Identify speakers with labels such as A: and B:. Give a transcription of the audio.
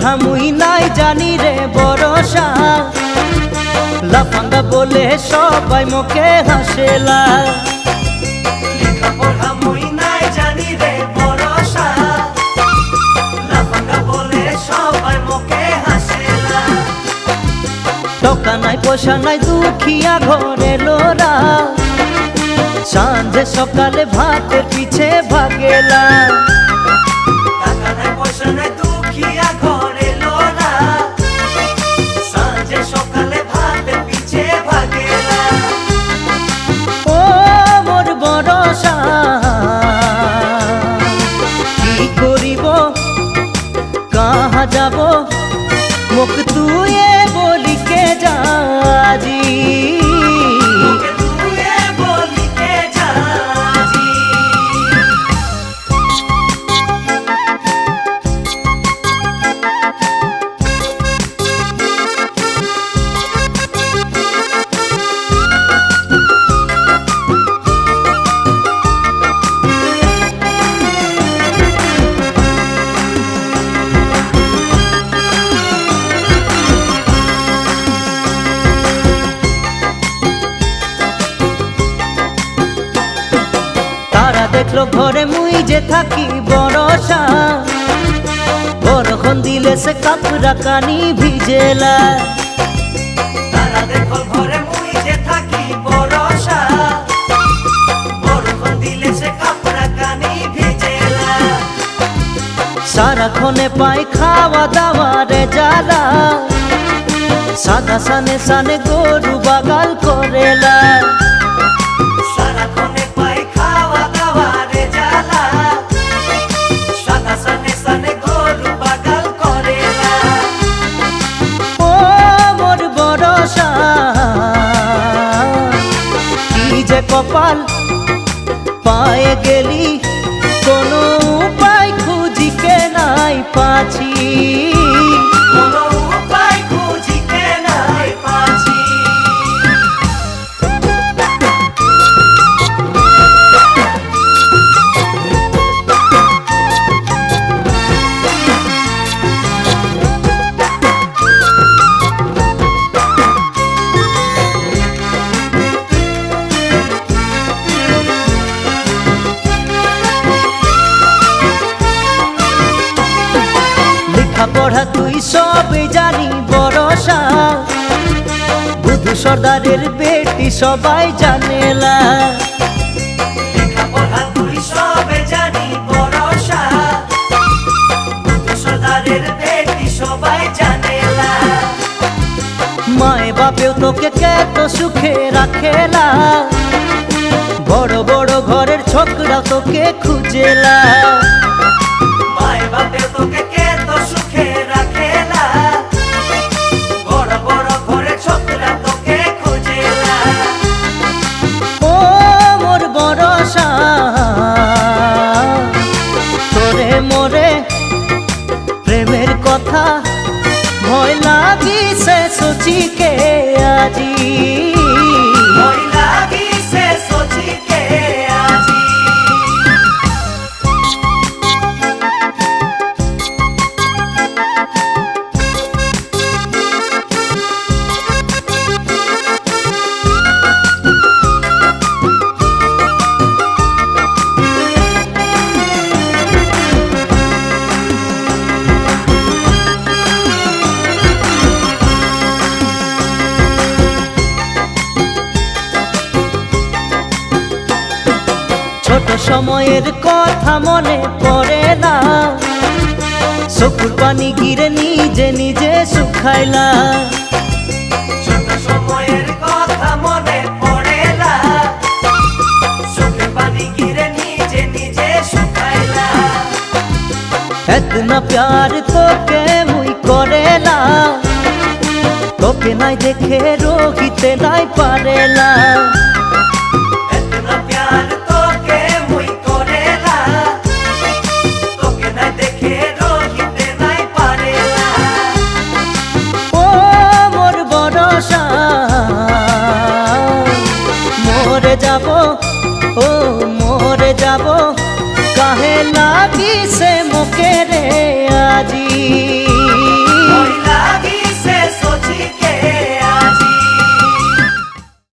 A: পড়া মুই নাই জানি রে ভরসা, লাফাঙ্গা বলে সবাই মুখে হাসেলা।
B: লেখাপড়া মুই নাই জানি রে ভরসা, লাফাঙ্গা বলে সবাই মুখে হাসেলা।
A: টাকা নাই পয়সা নাই দুখিয়া ঘরে লোরা, সাঁঝে সকালে ভাতের পিছে ভাগেলা।
B: টাকা নাই পয়সা নাই দুখিয়া ঘরে লোরা, সাঁঝে সকালে ভাতের পিছে ভাগেলা।
A: ও মোর ভরসা কি করিব কাহা যাব, মুখ তুয়ে বলি কে যাজি।
B: মুখে তুয়ে বলি কে যাজি।
A: তারা দেখলো ঘরে মুই যে থাকি ভরসা, বরখন দিলে সে কাপড়া কানি ভিজেলা।
B: তারা দেখল ঘরে মুই যে থাকি ভরসা, বরখন দিলে সে কাপড়া কানি ভিজেলা।
A: সারাক্ষণে পাই খাওয়া দাওয়ারে জ্বালা, সাদা সানে সানে গরু বাগাল করেলা।
B: সারাক্ষণে পাই খাওয়া দাওয়ারে জ্বালা, সাদা সানে সানে গরু বাগাল করেলা।
A: ও মোর ভরসা কি যে কপাল, পায়ে গেলি কোনো উপায় খুঁজিকে নাই পাছি।
B: কোনো উপায় খুঁজিকে নাই পাছি।
A: লেখাপড়া তুই সবই জানি ভরসা, বুধু সর্দারের বেটি সবাই জানেলা।
B: লেখাপড়া তুই সবে জানি ভরসা, সর্দারের বেটি সবাই জানেলা।
A: মায়ে বাপেও তোকে কত সুখে রাখেলা, বড় বড় ঘরের ছোকরা তোকে খুঁজেলা।
B: মায় বাপে তোকে কত সুখে রাখেলা, বড় বড় ঘরে ছোকরা তোকে খুঁজেলা।
A: ও মোর ভরসা তোরে মোরে প্রেমের কথা ভয় লাগিছে সচিকে আজি।
B: ভয় লাগিছে সচিকে আজি।
A: ছোট সময়ের কথা মনে পড়ে না, চকুর পানি গিরে নিজে নিজে শুকাইলা।
B: ছোট সময়ের কথা মনে পড়ে না, চোখের পানি গিরে নিজে নিজে শুকাইলা।
A: এতনা প্যার তোকে মুই করেলা, তোকে নাই দেখে রহিতে নাই পারেলা।
B: এতনা প্যার তোকে মুই করেলা, তোকে না দেখে রহিতে নাই পারেলা।
A: ও মোর ভরসা মরে যাব, ও মরে যাব, কাহে লাগিছে মুখে রে আজি।